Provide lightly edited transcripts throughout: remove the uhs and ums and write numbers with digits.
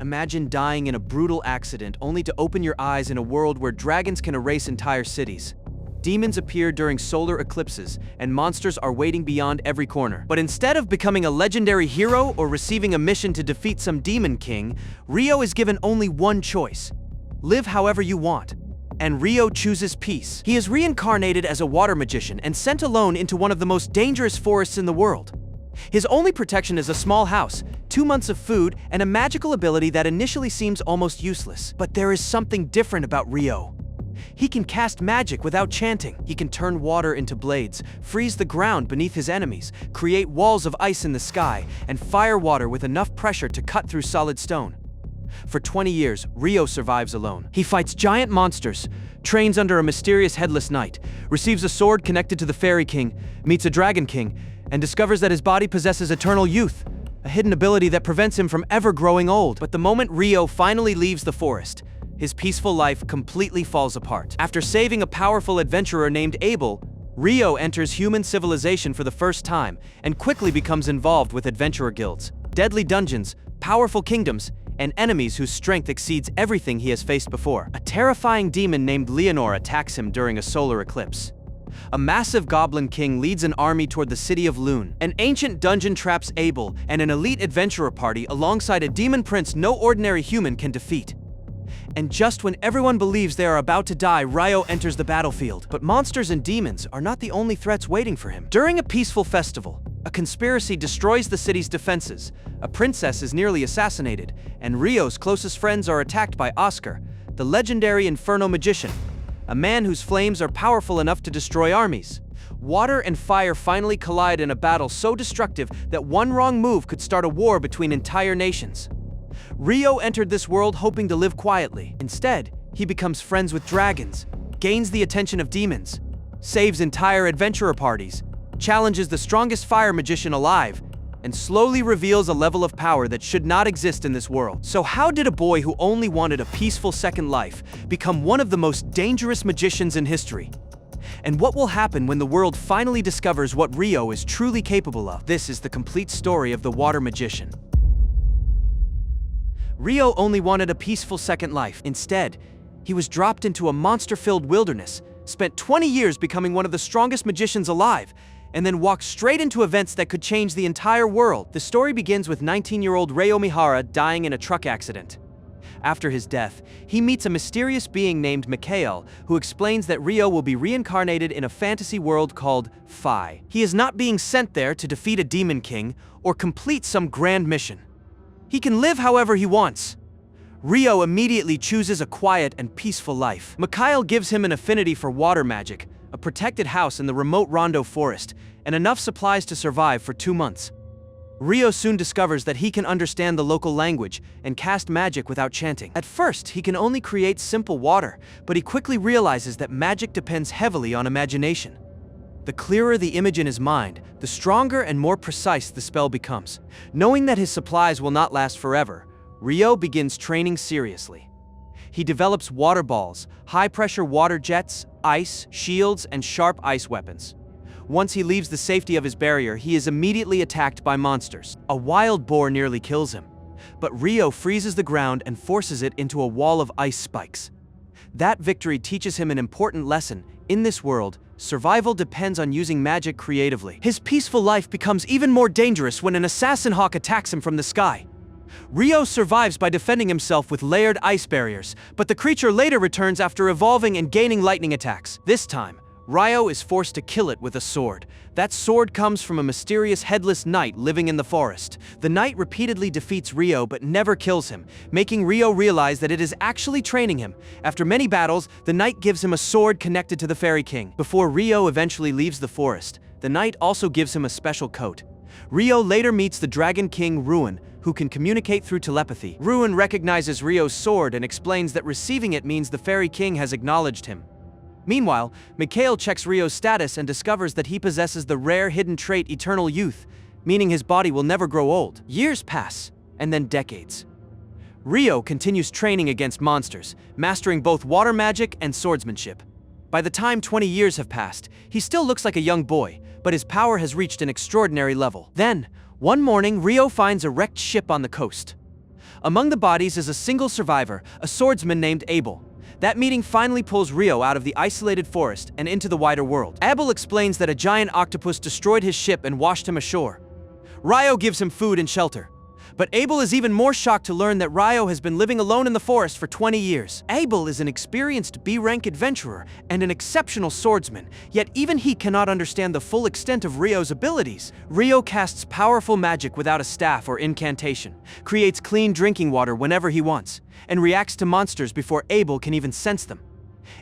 Imagine dying in a brutal accident only to open your eyes in a world where dragons can erase entire cities. Demons appear during solar eclipses, and monsters are waiting beyond every corner. But instead of becoming a legendary hero or receiving a mission to defeat some demon king, Rio is given only one choice: live however you want. And Rio chooses peace. He is reincarnated as a water magician and sent alone into one of the most dangerous forests in the world. His only protection is a small house, 2 months of food, and a magical ability that initially seems almost useless. But there is something different about Rio. He can cast magic without chanting. He can turn water into blades, freeze the ground beneath his enemies, create walls of ice in the sky, and fire water with enough pressure to cut through solid stone. For 20 years, Rio survives alone. He fights giant monsters, trains under a mysterious headless knight, receives a sword connected to the Fairy King, meets a Dragon King, and discovers that his body possesses eternal youth, a hidden ability that prevents him from ever growing old. But the moment Rio finally leaves the forest, his peaceful life completely falls apart. After saving a powerful adventurer named Abel, Rio enters human civilization for the first time and quickly becomes involved with adventurer guilds, deadly dungeons, powerful kingdoms, and enemies whose strength exceeds everything he has faced before. A terrifying demon named Leonor attacks him during a solar eclipse. A massive goblin king leads an army toward the city of Lune. An ancient dungeon traps Abel and an elite adventurer party alongside a demon prince no ordinary human can defeat. And just when everyone believes they are about to die, Rio enters the battlefield. But monsters and demons are not the only threats waiting for him. During a peaceful festival, a conspiracy destroys the city's defenses, a princess is nearly assassinated, and Rio's closest friends are attacked by Oscar, the legendary Inferno magician, a man whose flames are powerful enough to destroy armies. Water and fire finally collide in a battle so destructive that one wrong move could start a war between entire nations. Rio entered this world hoping to live quietly. Instead, he becomes friends with dragons, gains the attention of demons, saves entire adventurer parties, challenges the strongest fire magician alive, and slowly reveals a level of power that should not exist in this world. So how did a boy who only wanted a peaceful second life become one of the most dangerous magicians in history? And what will happen when the world finally discovers what Rio is truly capable of? This is the complete story of the water magician. Rio only wanted a peaceful second life. Instead, he was dropped into a monster-filled wilderness, spent 20 years becoming one of the strongest magicians alive, and then walked straight into events that could change the entire world. The story begins with 19-year-old Reo Mihara dying in a truck accident. After his death, he meets a mysterious being named Mikhail, who explains that Rio will be reincarnated in a fantasy world called Phi. He is not being sent there to defeat a demon king or complete some grand mission. He can live however he wants. Rio immediately chooses a quiet and peaceful life. Mikhail gives him an affinity for water magic, a protected house in the remote Rondo forest, and enough supplies to survive for 2 months. Rio soon discovers that he can understand the local language and cast magic without chanting. At first, he can only create simple water, but he quickly realizes that magic depends heavily on imagination. The clearer the image in his mind, the stronger and more precise the spell becomes. Knowing that his supplies will not last forever, Rio begins training seriously. He develops water balls, high-pressure water jets, ice, shields, and sharp ice weapons. Once he leaves the safety of his barrier, he is immediately attacked by monsters. A wild boar nearly kills him, but Rio freezes the ground and forces it into a wall of ice spikes. That victory teaches him an important lesson. In this world, survival depends on using magic creatively. His peaceful life becomes even more dangerous when an assassin hawk attacks him from the sky. Rio survives by defending himself with layered ice barriers, but the creature later returns after evolving and gaining lightning attacks. This time, Rio is forced to kill it with a sword. That sword comes from a mysterious headless knight living in the forest. The knight repeatedly defeats Rio but never kills him, making Rio realize that it is actually training him. After many battles, the knight gives him a sword connected to the Fairy King. Before Rio eventually leaves the forest, the knight also gives him a special coat. Rio later meets the Dragon King Ruin, who can communicate through telepathy. Ruin recognizes Rio's sword and explains that receiving it means the Fairy King has acknowledged him. Meanwhile, Mikhail checks Rio's status and discovers that he possesses the rare hidden trait Eternal Youth, meaning his body will never grow old. Years pass, and then decades. Rio continues training against monsters, mastering both water magic and swordsmanship. By the time 20 years have passed, he still looks like a young boy, but his power has reached an extraordinary level. Then, one morning, Rio finds a wrecked ship on the coast. Among the bodies is a single survivor, a swordsman named Abel. That meeting finally pulls Rio out of the isolated forest and into the wider world. Abel explains that a giant octopus destroyed his ship and washed him ashore. Rio gives him food and shelter. But Abel is even more shocked to learn that Rio has been living alone in the forest for 20 years. Abel is an experienced B-rank adventurer and an exceptional swordsman, yet even he cannot understand the full extent of Rio's abilities. Rio casts powerful magic without a staff or incantation, creates clean drinking water whenever he wants, and reacts to monsters before Abel can even sense them.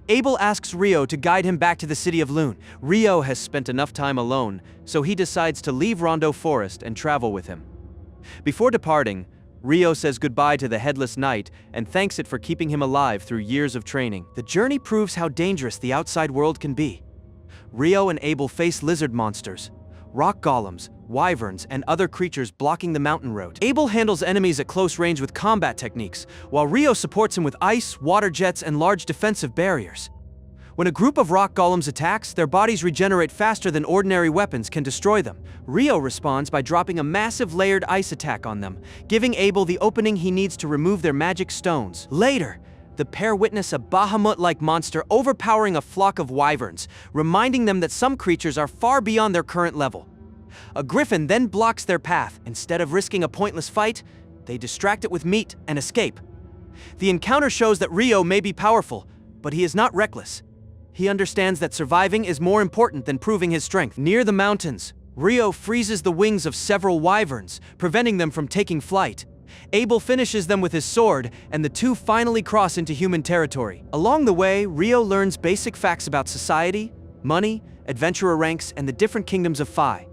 Abel asks Rio to guide him back to the city of Lune. Rio has spent enough time alone, so he decides to leave Rondo Forest and travel with him. Before departing, Rio says goodbye to the Headless Knight and thanks it for keeping him alive through years of training. The journey proves how dangerous the outside world can be. Rio and Abel face lizard monsters, rock golems, wyverns, and other creatures blocking the mountain road. Abel handles enemies at close range with combat techniques, while Rio supports him with ice, water jets, and large defensive barriers. When a group of rock golems attacks, their bodies regenerate faster than ordinary weapons can destroy them. Rio responds by dropping a massive layered ice attack on them, giving Abel the opening he needs to remove their magic stones. Later, the pair witness a Bahamut-like monster overpowering a flock of wyverns, reminding them that some creatures are far beyond their current level. A griffin then blocks their path. Instead of risking a pointless fight, they distract it with meat and escape. The encounter shows that Rio may be powerful, but he is not reckless. He understands that surviving is more important than proving his strength. Near the mountains, Rio freezes the wings of several wyverns, preventing them from taking flight. Abel finishes them with his sword, and the two finally cross into human territory. Along the way, Rio learns basic facts about society, money, adventurer ranks, and the different kingdoms of Phi.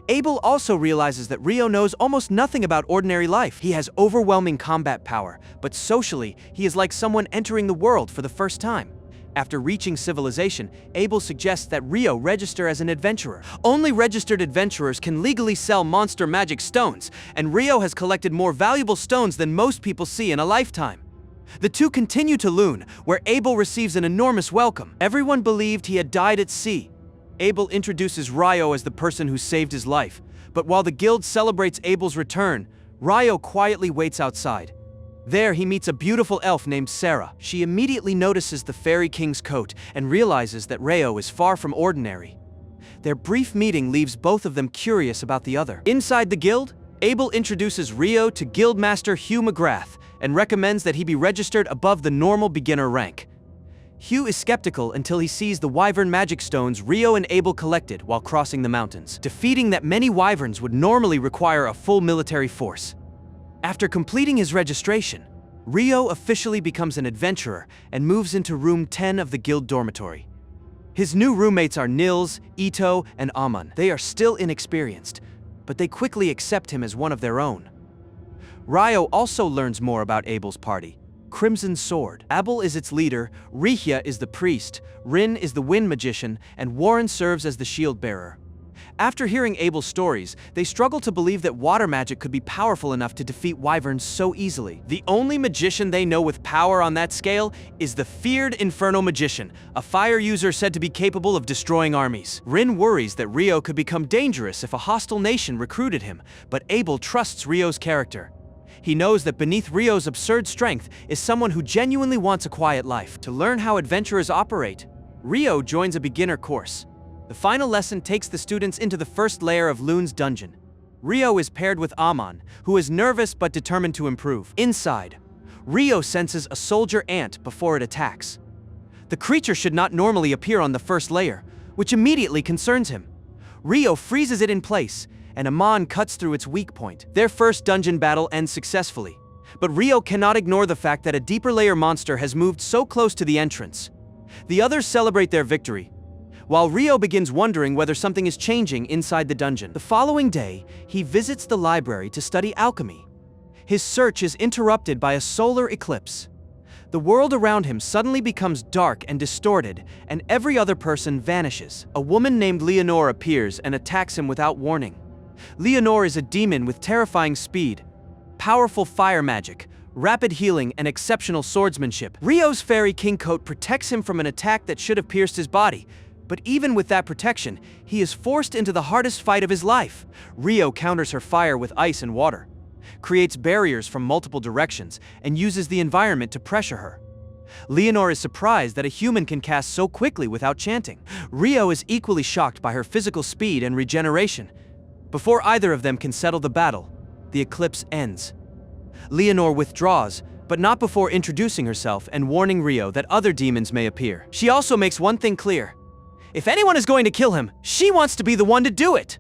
Abel also realizes that Rio knows almost nothing about ordinary life. He has overwhelming combat power, but socially, he is like someone entering the world for the first time. After reaching civilization, Abel suggests that Rio register as an adventurer. Only registered adventurers can legally sell monster magic stones, and Rio has collected more valuable stones than most people see in a lifetime. The two continue to Lune, where Abel receives an enormous welcome. Everyone believed he had died at sea. Abel introduces Rio as the person who saved his life, but while the guild celebrates Abel's return, Rio quietly waits outside. There, he meets a beautiful elf named Sarah. She immediately notices the Fairy King's coat and realizes that Rio is far from ordinary. Their brief meeting leaves both of them curious about the other. Inside the guild, Abel introduces Rio to Guildmaster Hugh McGrath and recommends that he be registered above the normal beginner rank. Hugh is skeptical until he sees the wyvern magic stones Rio and Abel collected while crossing the mountains, defeating that many wyverns would normally require a full military force. After completing his registration, Rio officially becomes an adventurer and moves into room 10 of the guild dormitory. His new roommates are Nils, Ito, and Aman. They are still inexperienced, but they quickly accept him as one of their own. Rio also learns more about Abel's party. Crimson Sword. Abel is its leader, Rihya is the priest, Rin is the wind magician, and Warren serves as the shield bearer. After hearing Abel's stories, they struggle to believe that water magic could be powerful enough to defeat wyverns so easily. The only magician they know with power on that scale is the feared Infernal Magician, a fire user said to be capable of destroying armies. Rin worries that Rio could become dangerous if a hostile nation recruited him, but Abel trusts Rio's character. He knows that beneath Rio's absurd strength is someone who genuinely wants a quiet life. To learn how adventurers operate, Rio joins a beginner course. The final lesson takes the students into the first layer of Lune's dungeon. Rio is paired with Aman, who is nervous but determined to improve. Inside, Rio senses a soldier ant before it attacks. The creature should not normally appear on the first layer, which immediately concerns him. Rio freezes it in place, and Aman cuts through its weak point. Their first dungeon battle ends successfully, but Rio cannot ignore the fact that a deeper layer monster has moved so close to the entrance. The others celebrate their victory, while Rio begins wondering whether something is changing inside the dungeon. The following day, he visits the library to study alchemy. His search is interrupted by a solar eclipse. The world around him suddenly becomes dark and distorted, and every other person vanishes. A woman named Leonore appears and attacks him without warning. Leonore is a demon with terrifying speed, powerful fire magic, rapid healing, and exceptional swordsmanship. Rio's Fairy King coat protects him from an attack that should have pierced his body, but even with that protection, he is forced into the hardest fight of his life. Rio counters her fire with ice and water. creates barriers from multiple directions, and uses the environment to pressure her. Leonor is surprised that a human can cast so quickly without chanting. Rio is equally shocked by her physical speed and regeneration. Before either of them can settle the battle, the eclipse ends. Leonor withdraws, but not before introducing herself and warning Rio that other demons may appear. She also makes one thing clear. If anyone is going to kill him, she wants to be the one to do it.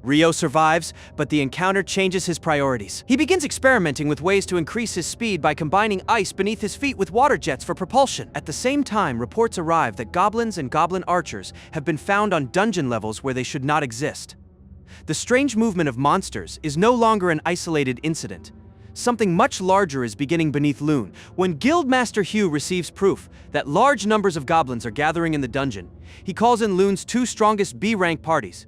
Rio survives, but the encounter changes his priorities. He begins experimenting with ways to increase his speed by combining ice beneath his feet with water jets for propulsion. At the same time, reports arrive that goblins and goblin archers have been found on dungeon levels where they should not exist. The strange movement of monsters is no longer an isolated incident. Something much larger is beginning beneath Lune. When Guildmaster Hugh receives proof that large numbers of goblins are gathering in the dungeon, he calls in Lune's two strongest B-rank parties,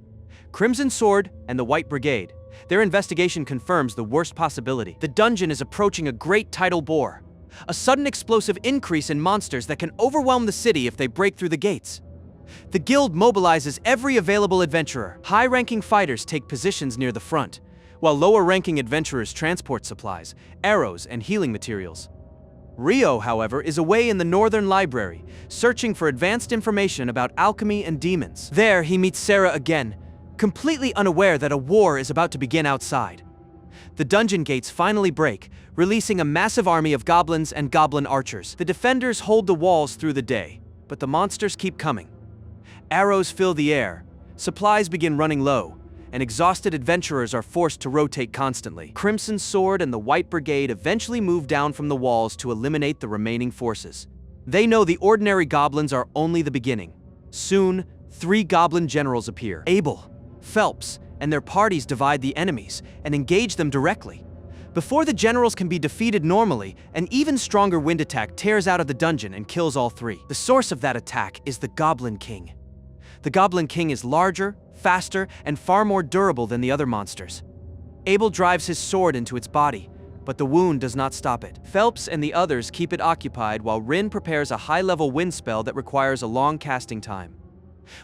Crimson Sword and the White Brigade. Their investigation confirms the worst possibility. The dungeon is approaching a great tidal bore, a sudden explosive increase in monsters that can overwhelm the city if they break through the gates. The guild mobilizes every available adventurer. High-ranking fighters take positions near the front, while lower-ranking adventurers transport supplies, arrows, and healing materials. Rio, however, is away in the Northern Library, searching for advanced information about alchemy and demons. There, he meets Sarah again, completely unaware that a war is about to begin outside. The dungeon gates finally break, releasing a massive army of goblins and goblin archers. The defenders hold the walls through the day, but the monsters keep coming. Arrows fill the air, supplies begin running low, and exhausted adventurers are forced to rotate constantly. Crimson Sword and the White Brigade eventually move down from the walls to eliminate the remaining forces. They know the ordinary goblins are only the beginning. Soon, 3 goblin generals appear. Abel, Phelps, and their parties divide the enemies and engage them directly. Before the generals can be defeated normally, an even stronger wind attack tears out of the dungeon and kills all 3. The source of that attack is the Goblin King. The Goblin King is larger, faster, and far more durable than the other monsters. Abel drives his sword into its body, but the wound does not stop it. Phelps and the others keep it occupied while Rin prepares a high-level wind spell that requires a long casting time.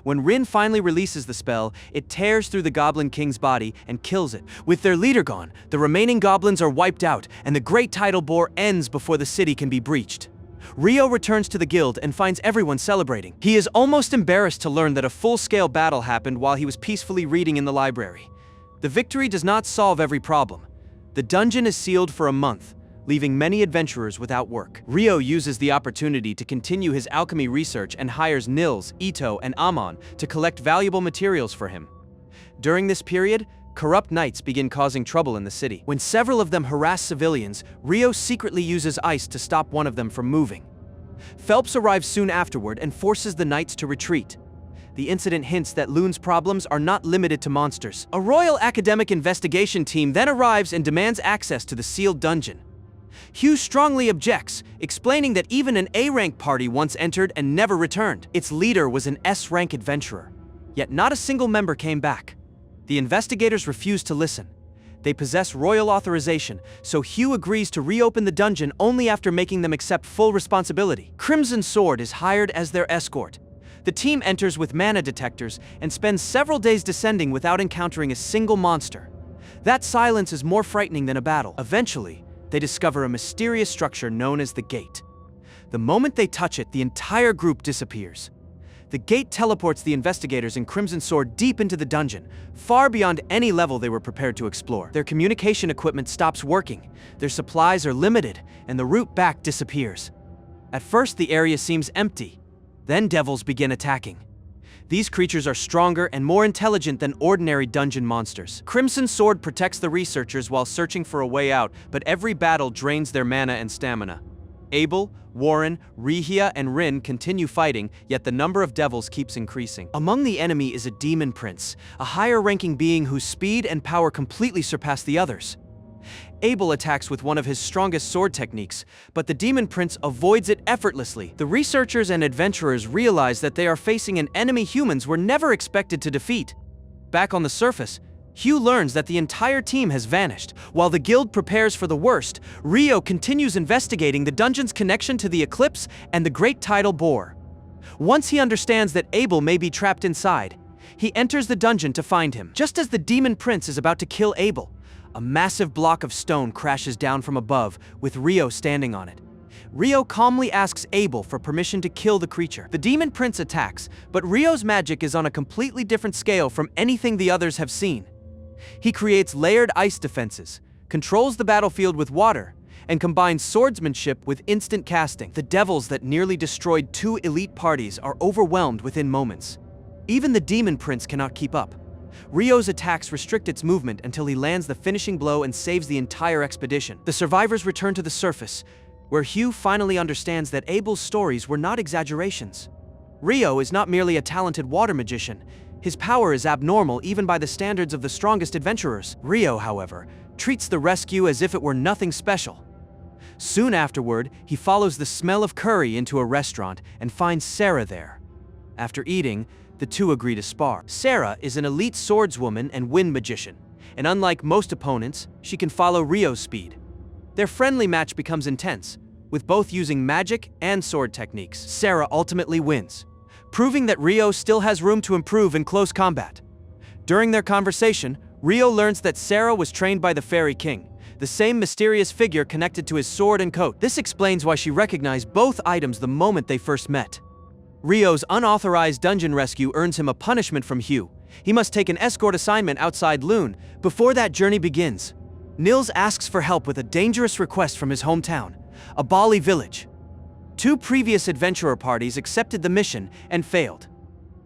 When Rin finally releases the spell, it tears through the Goblin King's body and kills it. With their leader gone, the remaining goblins are wiped out, and the Great Tidal Bore ends before the city can be breached. Rio returns to the guild and finds everyone celebrating. He is almost embarrassed to learn that a full-scale battle happened while he was peacefully reading in the library. The victory does not solve every problem. The dungeon is sealed for a month, leaving many adventurers without work. Rio uses the opportunity to continue his alchemy research and hires Nils, Ito, and Amon to collect valuable materials for him. During this period, corrupt knights begin causing trouble in the city. When several of them harass civilians, Rio secretly uses ice to stop one of them from moving. Phelps arrives soon afterward and forces the knights to retreat. The incident hints that Lune's problems are not limited to monsters. A royal academic investigation team then arrives and demands access to the sealed dungeon. Hugh strongly objects, explaining that even an A-rank party once entered and never returned. Its leader was an S-rank adventurer, yet not a single member came back. The investigators refuse to listen. They possess royal authorization, so Hugh agrees to reopen the dungeon only after making them accept full responsibility. Crimson Sword is hired as their escort. The team enters with mana detectors and spends several days descending without encountering a single monster. That silence is more frightening than a battle. Eventually, they discover a mysterious structure known as the Gate. The moment they touch it, the entire group disappears. The gate teleports the investigators and Crimson Sword deep into the dungeon, far beyond any level they were prepared to explore. Their communication equipment stops working, their supplies are limited, and the route back disappears. At first, the area seems empty. Then devils begin attacking. These creatures are stronger and more intelligent than ordinary dungeon monsters. Crimson Sword protects the researchers while searching for a way out, but every battle drains their mana and stamina. Abel, Warren, Rehia, and Rin continue fighting, yet the number of devils keeps increasing. Among the enemy is a demon prince, a higher-ranking being whose speed and power completely surpass the others. Abel attacks with one of his strongest sword techniques, but the demon prince avoids it effortlessly. The researchers and adventurers realize that they are facing an enemy humans were never expected to defeat. Back on the surface, Hugh learns that the entire team has vanished. While the guild prepares for the worst, Rio continues investigating the dungeon's connection to the Eclipse and the Great Tidal Bore. Once he understands that Abel may be trapped inside, he enters the dungeon to find him. Just as the demon prince is about to kill Abel, A massive block of stone crashes down from above, with Rio standing on it. Rio calmly asks Abel for permission to kill the creature. The demon prince attacks, but Rio's magic is on a completely different scale from anything the others have seen. He creates layered ice defenses, controls the battlefield with water, and combines swordsmanship with instant casting. The devils that nearly destroyed 2 elite parties are overwhelmed within moments. Even the demon prince cannot keep up. Rio's attacks restrict its movement until he lands the finishing blow and saves the entire expedition. The survivors return to the surface, where Hugh finally understands that Abel's stories were not exaggerations. Rio is not merely a talented water magician. His power is abnormal even by the standards of the strongest adventurers. Rio, however, treats the rescue as if it were nothing special. Soon afterward, he follows the smell of curry into a restaurant and finds Sarah there. After eating, the two agree to spar. Sarah is an elite swordswoman and wind magician, and unlike most opponents, she can follow Rio's speed. Their friendly match becomes intense, with both using magic and sword techniques. Sarah ultimately wins, proving that Rio still has room to improve in close combat. During their conversation, Rio learns that Sarah was trained by the Fairy King, the same mysterious figure connected to his sword and coat. This explains why she recognized both items the moment they first met. Rio's unauthorized dungeon rescue earns him a punishment from Hugh. He must take an escort assignment outside Lune. Before that journey begins, Nils asks for help with a dangerous request from his hometown, a Bali village. 2 previous adventurer parties accepted the mission and failed.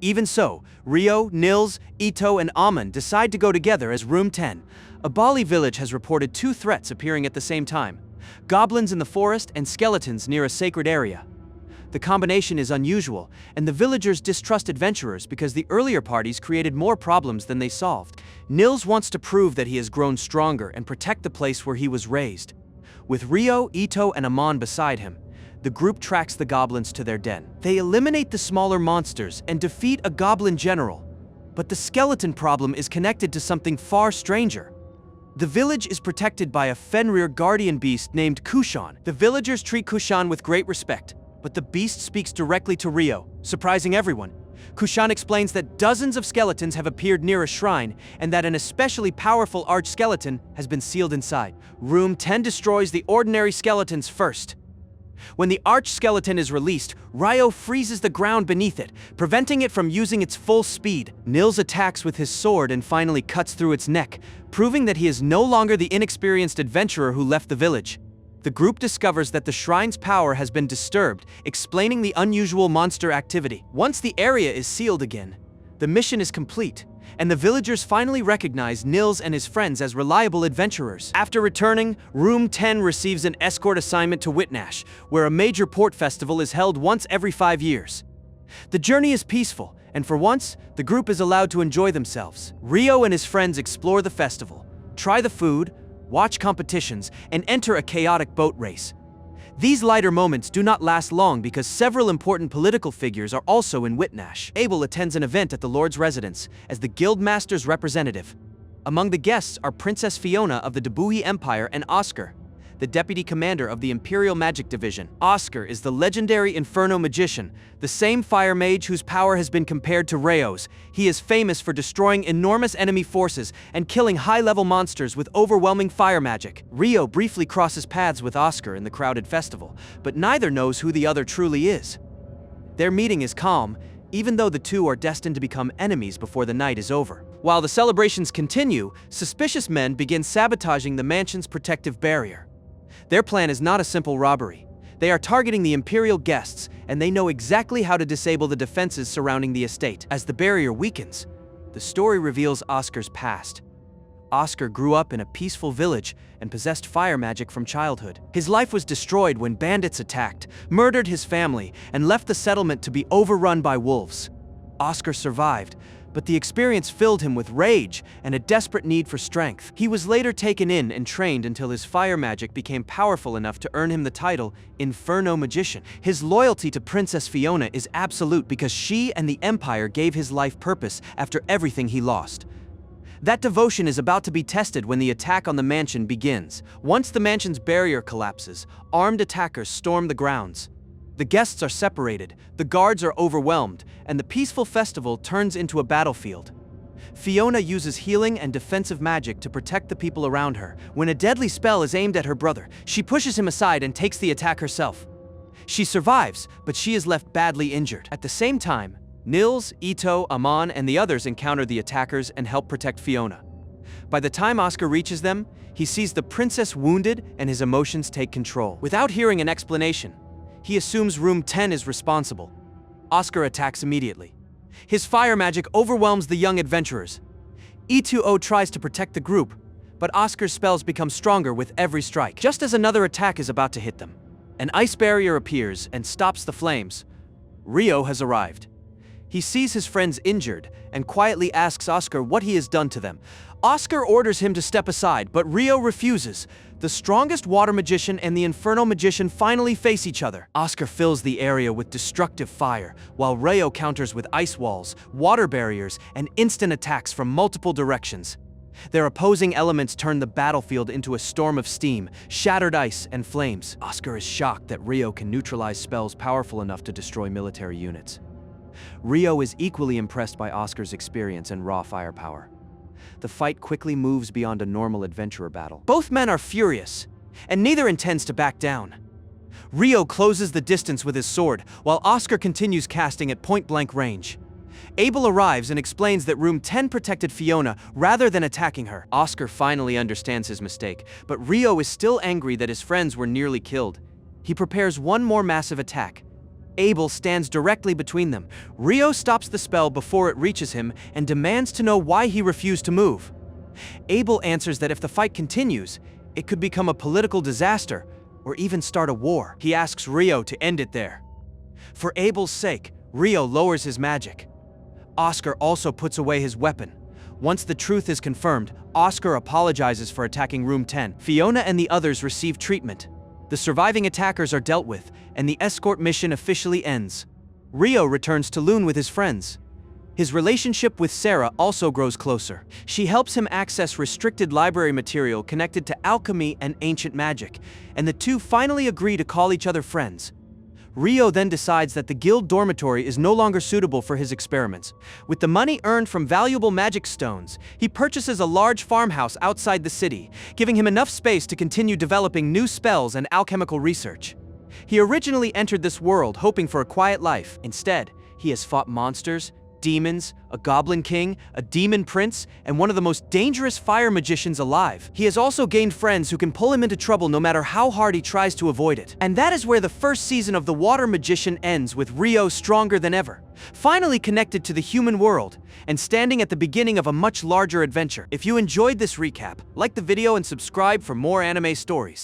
Even so, Rio, Nils, Ito, and Amon decide to go together as Room 10. A Bali village has reported 2 threats appearing at the same time: goblins in the forest and skeletons near a sacred area. The combination is unusual, and the villagers distrust adventurers because the earlier parties created more problems than they solved. Nils wants to prove that he has grown stronger and protect the place where he was raised. With Rio, Ito, and Amon beside him, the group tracks the goblins to their den. They eliminate the smaller monsters and defeat a goblin general. But the skeleton problem is connected to something far stranger. The village is protected by a Fenrir guardian beast named Kushan. The villagers treat Kushan with great respect, but the beast speaks directly to Rio, surprising everyone. Kushan explains that dozens of skeletons have appeared near a shrine and that an especially powerful arch-skeleton has been sealed inside. Room 10 destroys the ordinary skeletons first. When the arch-skeleton is released, Rio freezes the ground beneath it, preventing it from using its full speed. Nils attacks with his sword and finally cuts through its neck, proving that he is no longer the inexperienced adventurer who left the village. The group discovers that the shrine's power has been disturbed, explaining the unusual monster activity. Once the area is sealed again, the mission is complete, and the villagers finally recognize Nils and his friends as reliable adventurers. After returning, Room 10 receives an escort assignment to Whitnash, where a major port festival is held once every 5 years. The journey is peaceful, and for once, the group is allowed to enjoy themselves. Rio and his friends explore the festival, try the food, watch competitions, and enter a chaotic boat race. These lighter moments do not last long because several important political figures are also in Whitnash. Abel attends an event at the Lord's residence as the Guildmaster's representative. Among the guests are Princess Fiona of the Debuhi Empire and Oscar, the deputy commander of the Imperial Magic Division. Oscar is the legendary Inferno magician, the same fire mage whose power has been compared to Rio's. He is famous for destroying enormous enemy forces and killing high-level monsters with overwhelming fire magic. Rio briefly crosses paths with Oscar in the crowded festival, but neither knows who the other truly is. Their meeting is calm, even though the two are destined to become enemies before the night is over. While the celebrations continue, suspicious men begin sabotaging the mansion's protective barrier. Their plan is not a simple robbery. They are targeting the Imperial guests, and they know exactly how to disable the defenses surrounding the estate. As the barrier weakens, the story reveals Oscar's past. Oscar grew up in a peaceful village and possessed fire magic from childhood. His life was destroyed when bandits attacked, murdered his family, and left the settlement to be overrun by wolves. Oscar survived, but the experience filled him with rage and a desperate need for strength. He was later taken in and trained until his fire magic became powerful enough to earn him the title Inferno Magician. His loyalty to Princess Fiona is absolute because she and the Empire gave his life purpose after everything he lost. That devotion is about to be tested when the attack on the mansion begins. Once the mansion's barrier collapses, armed attackers storm the grounds. The guests are separated, the guards are overwhelmed, and the peaceful festival turns into a battlefield. Fiona uses healing and defensive magic to protect the people around her. When a deadly spell is aimed at her brother, she pushes him aside and takes the attack herself. She survives, but she is left badly injured. At the same time, Nils, Ito, Amon, and the others encounter the attackers and help protect Fiona. By the time Oscar reaches them, he sees the princess wounded and his emotions take control. Without hearing an explanation, he assumes Room 10 is responsible. Oscar attacks immediately. His fire magic overwhelms the young adventurers. E2O tries to protect the group, but Oscar's spells become stronger with every strike. Just as another attack is about to hit them, an ice barrier appears and stops the flames. Rio has arrived. He sees his friends injured and quietly asks Oscar what he has done to them. Oscar orders him to step aside, but Rio refuses. The strongest water magician and the infernal magician finally face each other. Oscar fills the area with destructive fire, while Rio counters with ice walls, water barriers, and instant attacks from multiple directions. Their opposing elements turn the battlefield into a storm of steam, shattered ice, and flames. Oscar is shocked that Rio can neutralize spells powerful enough to destroy military units. Rio is equally impressed by Oscar's experience and raw firepower. The fight quickly moves beyond a normal adventurer battle. Both men are furious, and neither intends to back down. Rio closes the distance with his sword, while Oscar continues casting at point-blank range. Abel arrives and explains that Room 10 protected Fiona rather than attacking her. Oscar finally understands his mistake, but Rio is still angry that his friends were nearly killed. He prepares one more massive attack. Abel stands directly between them. Rio stops the spell before it reaches him and demands to know why he refused to move. Abel answers that if the fight continues, it could become a political disaster or even start a war. He asks Rio to end it there. For Abel's sake, Rio lowers his magic. Oscar also puts away his weapon. Once the truth is confirmed, Oscar apologizes for attacking Room 10. Fiona and the others receive treatment. The surviving attackers are dealt with, and the escort mission officially ends. Rio returns to Lune with his friends. His relationship with Sarah also grows closer. She helps him access restricted library material connected to alchemy and ancient magic, and the two finally agree to call each other friends. Rio then decides that the guild dormitory is no longer suitable for his experiments. With the money earned from valuable magic stones, he purchases a large farmhouse outside the city, giving him enough space to continue developing new spells and alchemical research. He originally entered this world hoping for a quiet life. Instead, he has fought monsters, demons, a goblin king, a demon prince, and one of the most dangerous fire magicians alive. He has also gained friends who can pull him into trouble no matter how hard he tries to avoid it. And that is where the first season of The Water Magician ends, with Rio stronger than ever, finally connected to the human world, and standing at the beginning of a much larger adventure. If you enjoyed this recap, like the video and subscribe for more anime stories.